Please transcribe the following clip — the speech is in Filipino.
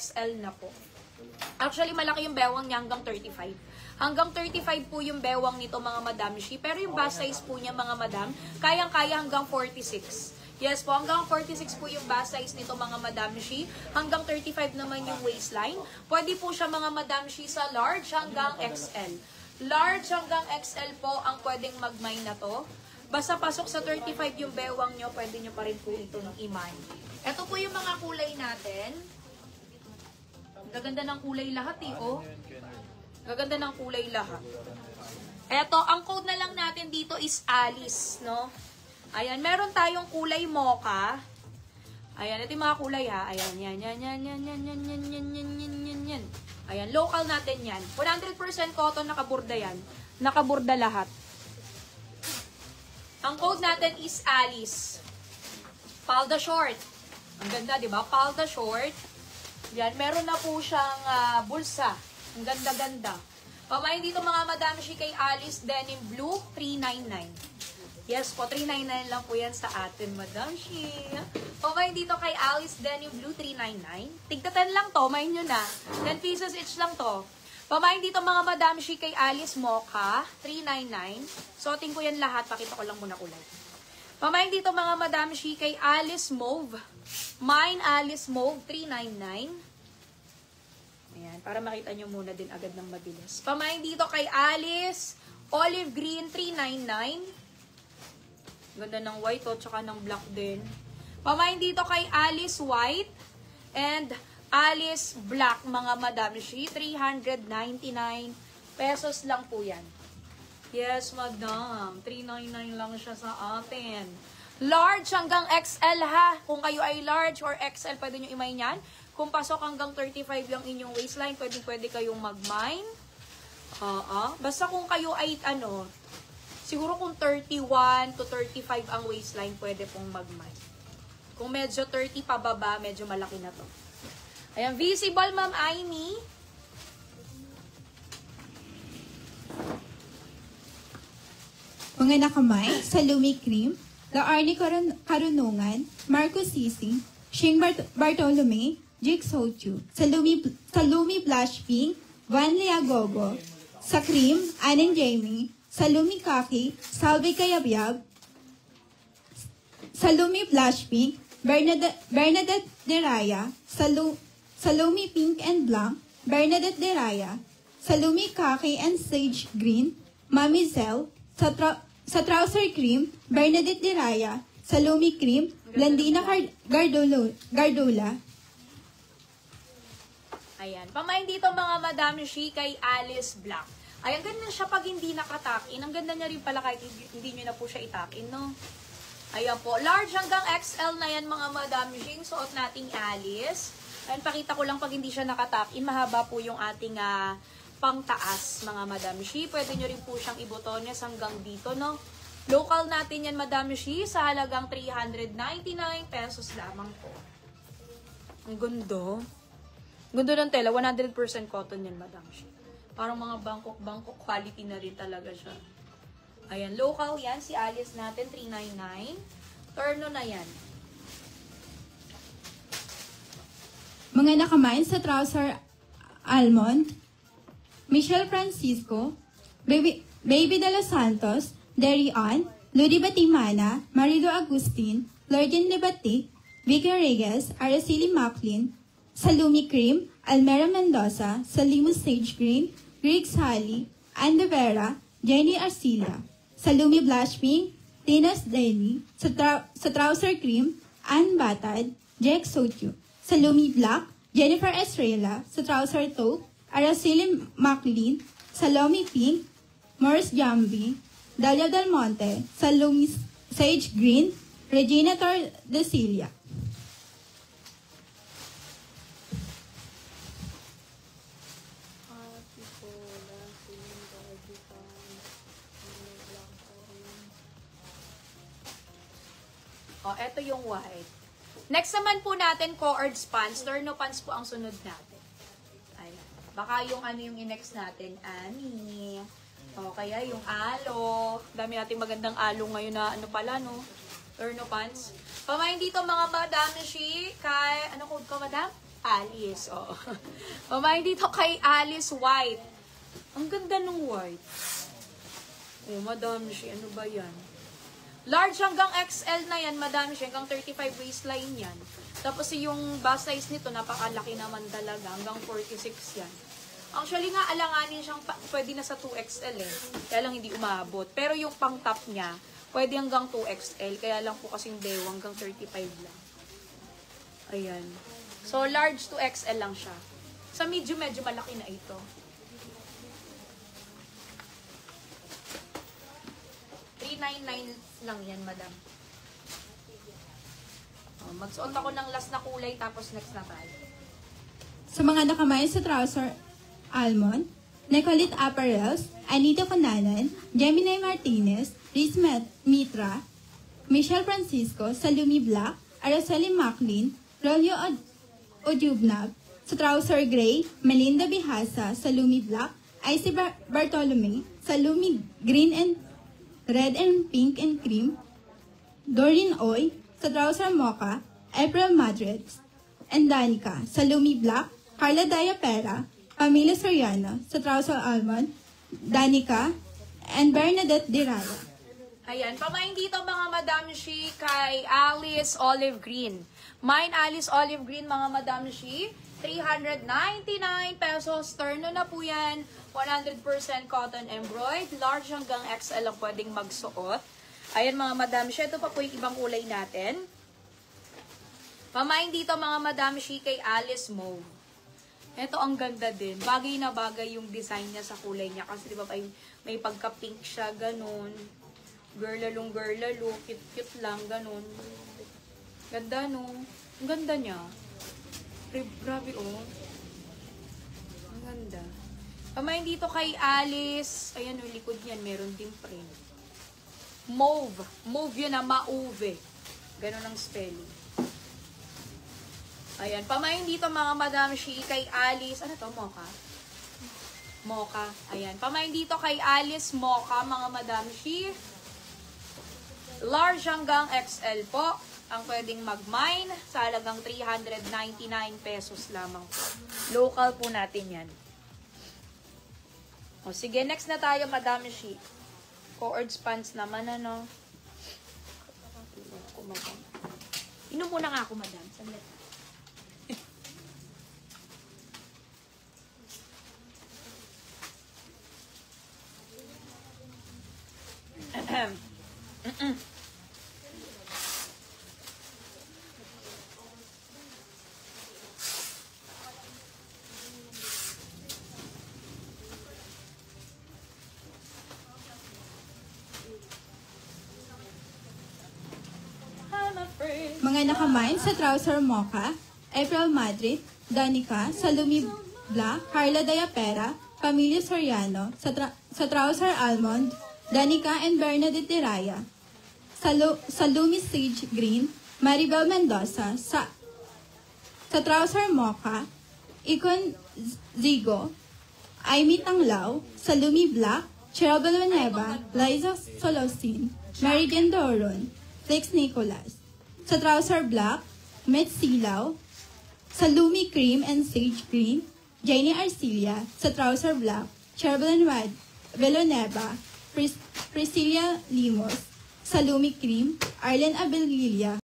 XL na po. Actually, malaki yung bewang niya hanggang 35. Hanggang 35 po yung bewang nito mga Madam Shi. Pero yung bust size po niya mga Madam, kayang-kaya hanggang 46. Yes po, hanggang 46 po yung bust size nito mga Madam Shi. Hanggang 35 naman yung waistline. Pwede po siya mga Madam Shi sa large hanggang XL. Large hanggang XL po ang pwedeng mag-mine na to. Basta pasok sa 35 yung bewang nyo, pwede nyo pa rin po ito ng i-mine. Ito po yung mga kulay natin. Gaganda ng kulay lahat eh, oh. Gaganda ng kulay lahat. Eto, ang code na lang natin dito is Alice, no? Ayan, meron tayong kulay mocha. Ayan, ito yung mga kulay ha. Ayan, yan. Ayan, local natin yan. 100% cotton, nakaburda yan. Nakaburda lahat. Ang code natin is Alice. Palda short. Ang ganda, di ba? Palda short. Yan, meron na po siyang bulsa. Ang ganda-ganda. Pamain dito mga Madam Shi kay Alice Denim Blue, 399. Yes po, 399 lang po yan sa atin, Madam Shi. Pamain dito kay Alice Denim Blue, 399. Tigta 10 lang to, main nyo na. 10 pieces each lang to. Pamain dito mga Madam Shi kay Alice Mocha, 399. Suotin ko yan lahat, pakita ko lang muna kulay. Pamain dito mga Madam Shi kay Alice Mauve. Mine Alice Mauve, 399. Ayan, para makita nyo muna din agad ng mabilis. Pamain dito kay Alice Olive Green, 399. Ganda ng white o, tsaka ng black din. Pamain dito kay Alice White and Alice Black, mga Madam Shi. 399 pesos lang po yan. Yes, Madam. 399 lang siya sa atin. Large hanggang XL ha. Kung kayo ay large or XL, pwede nyo imay yan. Kung pasok hanggang 35 lang inyong waistline, pwede kayong mag-mine. Basta kung kayo ay siguro kung 31 to 35 ang waistline, pwede pong mag-mine. Kung medyo 30 pababa, medyo malaki na to. Ayan, visible Ma'am Aimee. Mga nakamay, Salumi Cream, Laarni Karunungan, Marcos Sising, Shing Bartolome, Jake Sochu, Salumi Blush Pink, Van Liagogo, sa Cream, Aning Jamie, Salumi Kaki, Salve Kayabyab, Salumi Blush Pink, Bernadette Deraya, Salumi Pink and Blanc, Bernadette Deraya, Salumi Kaki and Sage Green, Mami Zell, sa Trouser Cream, Bernadette Deraya, Salumi Cream, Blandina Gardula. Ayan. Pamain dito mga Madam Shi kay Alice Black. Ayan, ganda siya pag hindi nakatakin. Ang ganda niya rin pala kahit hindi nyo na po siya itakin, no? Ayan po. Large hanggang XL na yan mga Madam Shi. Suot nating Alice. Ayan, pakita ko lang pag hindi siya nakatakin. Mahaba po yung ating pangtaas mga Madam Shi. Pwede nyo rin po siyang ibotones hanggang dito, no? Local natin yan Madam Shi sa halagang 399 pesos lamang po. Ang ganda. Ganda ng tela, 100% cotton yan, Madam Shi. Parang mga Bangkok quality na rin talaga siya. Ayan, local yan. Si Alice natin, 399. Turno na yan. Mga nakamain sa Trouser Almond, Michelle Francisco, Baby de los Santos, Derry Ann, Ludi Batimana, Marido Agustin, Lordian Lebatic, Vicky Reyes, Araceli Macklin, Salumi Cream, Almera Mendoza, Salimus Sage Green, Greg Sally, Anne De Vera, Jenny Arcila, Salumi Blush Pink, Tinas Daily, sa Trouser Cream, Anne Batad, Jack Sochu, Salumi Black, Jennifer Estrella, sa Trouser Taupe, Araceli Macklin, Salumi Pink, Morris Jambi, Dalia Del Monte, Salumi Sage Green, Regina Tordesillas. Oh, eto yung white. Next naman po natin, co-ords pants. Turno pants po ang sunod natin. Ayan. Baka yung yung i-next natin, Ani. O, kaya yung alo. Dami nating magandang alo ngayon na pala, no? Turno pants. Pamain dito mga Madam Shi. Kay, ano code ko, Madam? Alice, oh. Pamain dito kay Alice White. Ang ganda ng white. Oh, Madam Shi, ano ba yan? Large hanggang XL na yan, Madam Shi, hanggang 35 waistline yan. Tapos yung bust size nito, napakalaki naman talaga, hanggang 46 yan. Actually nga, alanganin siyang, pwede na sa 2XL eh. Kaya lang hindi umabot. Pero yung pang top niya, pwede hanggang 2XL. Kaya lang po kasing bewang hanggang 35 lang. Ayan. So, large to XL lang siya. Sa medium, medyo malaki na ito. $399 lang yan, madam. Oh, magsuot ako ng last na kulay, tapos next na tayo. Sa mga nakamay sa trouser, Almond, Nicolette Apparels, Anita Conanan, Gemini Martinez, Riz Mitra, Michelle Francisco, Salumi Black, Araceli Maclean, Rolio Ojubnab, sa trouser gray, Melinda Bihasa, Salumi Black, Icy Bartolome, Salumi Green and Red and Pink and Cream, Doreen Oy, sa trouser mocha, April Madrid, and Danica, Salumi Black, Carla Diapera, Pamela Soriano, sa trouser almond, Danica, and Bernadette Diraya. Ayan, pamain dito mga Madam Shi kay Alice Olive Green. Mine Alice Olive Green mga Madam Shi, 399 pesos. Terno na po yan. 100% cotton embroid. Large hanggang XL ang pwedeng magsuot. Ayan mga Madam Shi, ito pa po yung ibang kulay natin. Pamain dito mga Madam Shi kay Alice Mauve. Ito ang ganda din. Bagay na bagay yung design niya sa kulay niya. Kasi diba may pagka-pink siya, ganun. Girlalong, cute-cute lang, ganun. Ganda, no? Ang ganda niya. Grabe, oh. Ang ganda. Pamain dito kay Alice. Ayan, yung likod niyan, meron din print. Mauve. Mauve yun na, mauve. Ganun ang spelling. Ayan, pamain dito mga Madam Shi kay Alice. Ano to, mocha? Mocha. Ayan, pamain dito kay Alice Mocha, mga Madam Shi. Large hanggang XL po ang pwedeng mag-mine sa halagang 399 pesos lamang po. Local po natin yan. O sige, next na tayo, Madam Shi. Co-ords pants naman, ano? Inom muna nga ako, Madam. Sandali. Mga nakamay sa trouser mocha, April Madrid, Danica, Salumi Black, Carla Diapera, Pamela Soriano, sa trouser almond, Danica and Bernadette Diraya, Salumi Sage Green, Maribel Mendoza, sa trouser mocha, Icon Zigo, Amy Tanglao, Salumi Black, Cheryl Villanueva, Liza Solosin, Mary Jane Doron, Flex Nicolas. Sa trouser black, Met Silaw, Salumi Cream and Sage Green, Jenny Arcilia. Sa trouser black, Cheryl Villanueva, Priscilla Limos, Salumi Cream, Arlen Abelilla,